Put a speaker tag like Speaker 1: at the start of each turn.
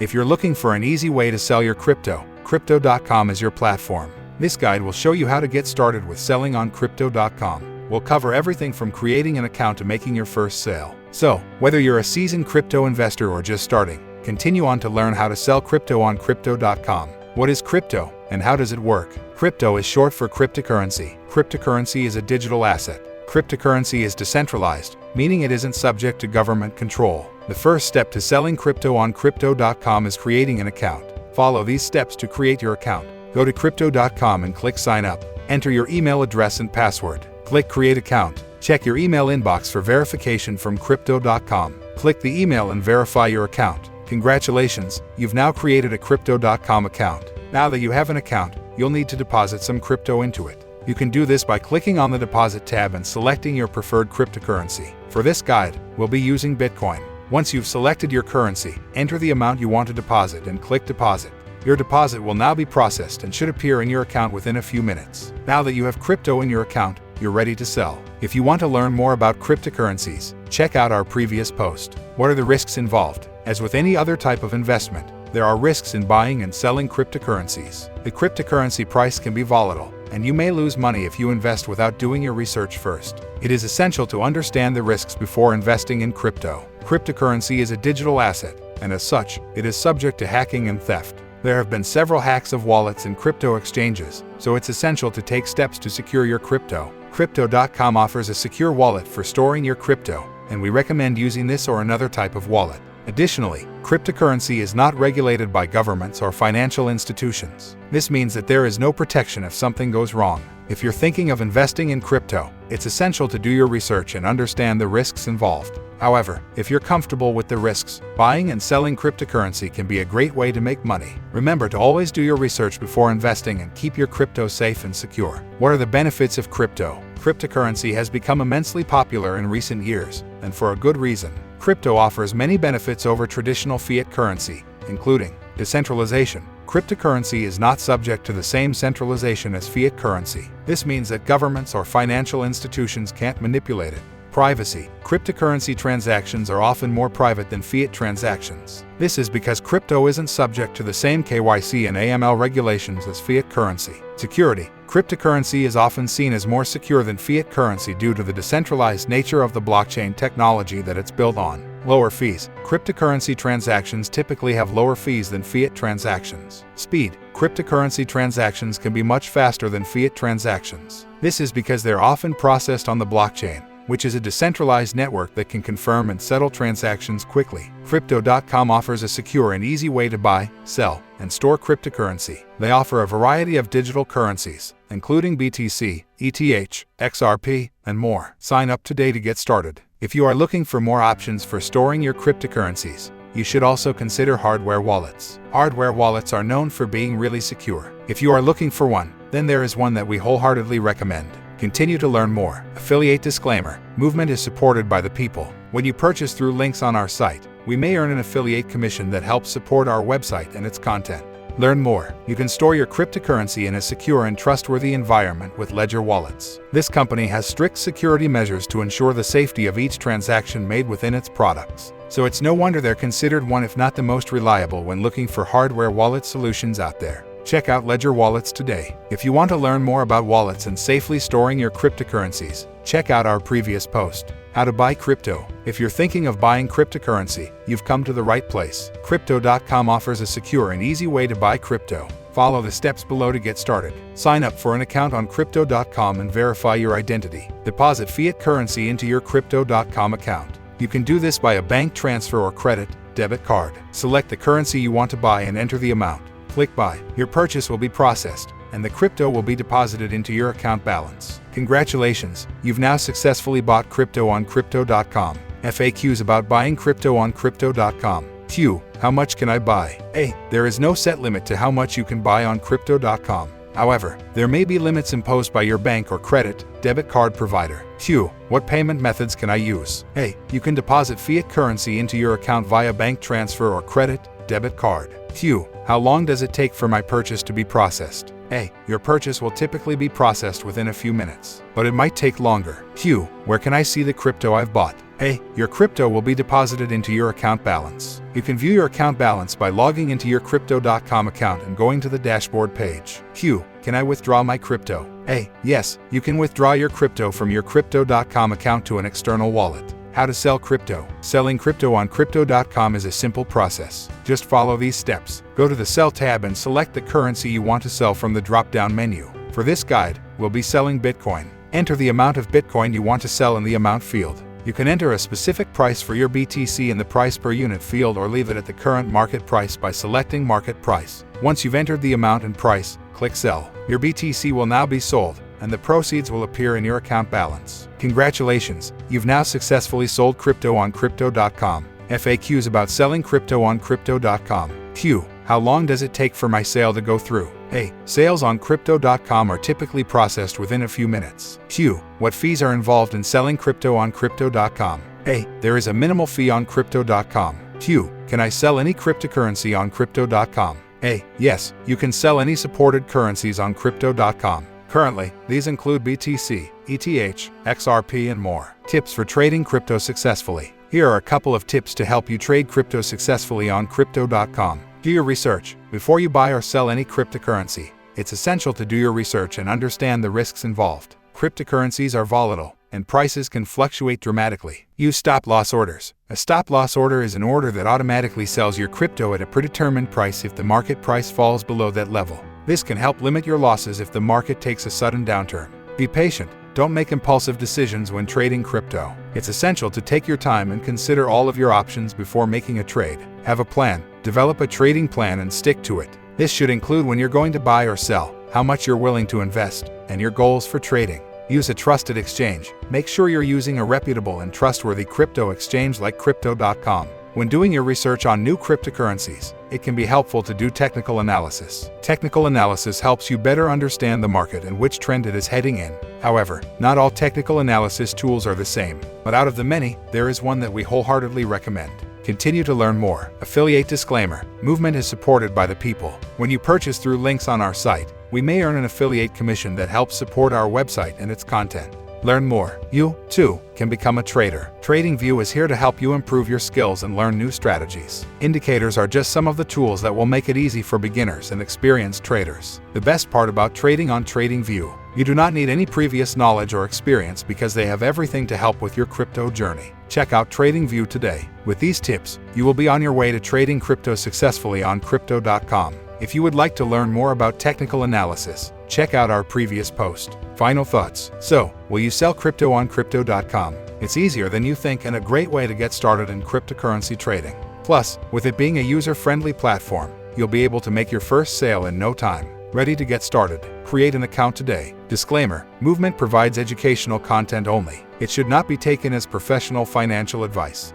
Speaker 1: If you're looking for an easy way to sell your crypto, Crypto.com is your platform. This guide will show you how to get started with selling on Crypto.com. We'll cover everything from creating an account to making your first sale. So, whether you're a seasoned crypto investor or just starting, continue on to learn how to sell crypto on Crypto.com. What is crypto, and how does it work? Crypto is short for cryptocurrency. Cryptocurrency is a digital asset. Cryptocurrency is decentralized, meaning it isn't subject to government control. The first step to selling crypto on Crypto.com is creating an account. Follow these steps to create your account. Go to Crypto.com and click Sign Up. Enter your email address and password. Click Create Account. Check your email inbox for verification from Crypto.com. Click the email and verify your account. Congratulations, you've now created a Crypto.com account. Now that you have an account, you'll need to deposit some crypto into it. You can do this by clicking on the Deposit tab and selecting your preferred cryptocurrency. For this guide, we'll be using Bitcoin. Once you've selected your currency, enter the amount you want to deposit and click Deposit. Your deposit will now be processed and should appear in your account within a few minutes. Now that you have crypto in your account, you're ready to sell. If you want to learn more about cryptocurrencies, check out our previous post. What are the risks involved? As with any other type of investment, there are risks in buying and selling cryptocurrencies. The cryptocurrency price can be volatile, and you may lose money if you invest without doing your research first. It is essential to understand the risks before investing in crypto. Cryptocurrency is a digital asset, and as such, it is subject to hacking and theft. There have been several hacks of wallets and crypto exchanges, so it's essential to take steps to secure your crypto. Crypto.com offers a secure wallet for storing your crypto, and we recommend using this or another type of wallet. Additionally, cryptocurrency is not regulated by governments or financial institutions. This means that there is no protection if something goes wrong. If you're thinking of investing in crypto, it's essential to do your research and understand the risks involved. However, if you're comfortable with the risks, buying and selling cryptocurrency can be a great way to make money. Remember to always do your research before investing and keep your crypto safe and secure. What are the benefits of crypto? Cryptocurrency has become immensely popular in recent years, and for a good reason. Crypto offers many benefits over traditional fiat currency, including decentralization. Cryptocurrency is not subject to the same centralization as fiat currency. This means that governments or financial institutions can't manipulate it. Privacy. Cryptocurrency transactions are often more private than fiat transactions. This is because crypto isn't subject to the same KYC and AML regulations as fiat currency. Security. Cryptocurrency is often seen as more secure than fiat currency due to the decentralized nature of the blockchain technology that it's built on. Lower fees. Cryptocurrency transactions typically have lower fees than fiat transactions. Speed. Cryptocurrency transactions can be much faster than fiat transactions. This is because they're often processed on the blockchain, which is a decentralized network that can confirm and settle transactions quickly. Crypto.com offers a secure and easy way to buy, sell, and store cryptocurrency. They offer a variety of digital currencies, including BTC, ETH, XRP, and more. Sign up today to get started. If you are looking for more options for storing your cryptocurrencies, you should also consider hardware wallets. Hardware wallets are known for being really secure. If you are looking for one, then there is one that we wholeheartedly recommend. Continue to learn more. Affiliate disclaimer. Movement is supported by the people. When you purchase through links on our site, we may earn an affiliate commission that helps support our website and its content. Learn more. You can store your cryptocurrency in a secure and trustworthy environment with Ledger wallets. This company has strict security measures to ensure the safety of each transaction made within its products. So it's no wonder they're considered one if not the most reliable when looking for hardware wallet solutions out there. Check out Ledger Wallets today. If you want to learn more about wallets and safely storing your cryptocurrencies, check out our previous post. How to buy crypto. If you're thinking of buying cryptocurrency, you've come to the right place. Crypto.com offers a secure and easy way to buy crypto. Follow the steps below to get started. Sign up for an account on Crypto.com and verify your identity. Deposit fiat currency into your Crypto.com account. You can do this by a bank transfer or credit, debit card. Select the currency you want to buy and enter the amount. Click Buy. Your purchase will be processed, and the crypto will be deposited into your account balance. Congratulations, you've now successfully bought crypto on Crypto.com. FAQs about buying crypto on Crypto.com. Q. How much can I buy? A. There is no set limit to how much you can buy on Crypto.com. However, there may be limits imposed by your bank or credit, debit card provider. Q. What payment methods can I use? A. You can deposit fiat currency into your account via bank transfer or credit, debit card. Q. How long does it take for my purchase to be processed? A. Your purchase will typically be processed within a few minutes, but it might take longer. Q. Where can I see the crypto I've bought? A. Your crypto will be deposited into your account balance. You can view your account balance by logging into your Crypto.com account and going to the dashboard page. Q. Can I withdraw my crypto? A. Yes, you can withdraw your crypto from your Crypto.com account to an external wallet. How to sell crypto. Selling crypto on Crypto.com is a simple process. Just follow these steps. Go to the Sell tab and select the currency you want to sell from the drop-down menu. For this guide, we'll be selling Bitcoin. Enter the amount of Bitcoin you want to sell in the amount field. You can enter a specific price for your BTC in the price per unit field or leave it at the current market price by selecting Market Price. Once you've entered the amount and price, click Sell. Your BTC will now be sold, and the proceeds will appear in your account balance. Congratulations, you've now successfully sold crypto on Crypto.com. FAQs about selling crypto on Crypto.com. Q. How long does it take for my sale to go through? A. Sales on Crypto.com are typically processed within a few minutes. Q. What fees are involved in selling crypto on Crypto.com? A. There is a minimal fee on Crypto.com. Q. Can I sell any cryptocurrency on Crypto.com? A. Yes, you can sell any supported currencies on Crypto.com. Currently, these include BTC, ETH, XRP, and more. Tips for trading crypto successfully. Here are a couple of tips to help you trade crypto successfully on Crypto.com. Do your research. Before you buy or sell any cryptocurrency, it's essential to do your research and understand the risks involved. Cryptocurrencies are volatile, and prices can fluctuate dramatically. Use stop-loss orders. A stop-loss order is an order that automatically sells your crypto at a predetermined price if the market price falls below that level. This can help limit your losses if the market takes a sudden downturn. Be patient. Don't make impulsive decisions when trading crypto. It's essential to take your time and consider all of your options before making a trade. Have a plan. Develop a trading plan and stick to it. This should include when you're going to buy or sell, how much you're willing to invest, and your goals for trading. Use a trusted exchange. Make sure you're using a reputable and trustworthy crypto exchange like Crypto.com. When doing your research on new cryptocurrencies, it can be helpful to do technical analysis. Technical analysis helps you better understand the market and which trend it is heading in. However, not all technical analysis tools are the same, but out of the many, there is one that we wholeheartedly recommend. Continue to learn more. Affiliate disclaimer. Movement is supported by the people. When you purchase through links on our site, we may earn an affiliate commission that helps support our website and its content. Learn more. You, too, can become a trader. TradingView is here to help you improve your skills and learn new strategies. Indicators are just some of the tools that will make it easy for beginners and experienced traders. The best part about trading on TradingView, you do not need any previous knowledge or experience because they have everything to help with your crypto journey. Check out TradingView today. With these tips, you will be on your way to trading crypto successfully on Crypto.com. If you would like to learn more about technical analysis, check out our previous post. Final thoughts. So, will you sell crypto on Crypto.com? It's easier than you think and a great way to get started in cryptocurrency trading. Plus, with it being a user-friendly platform, you'll be able to make your first sale in no time. Ready to get started? Create an account today. Disclaimer: Movement provides educational content only. It should not be taken as professional financial advice.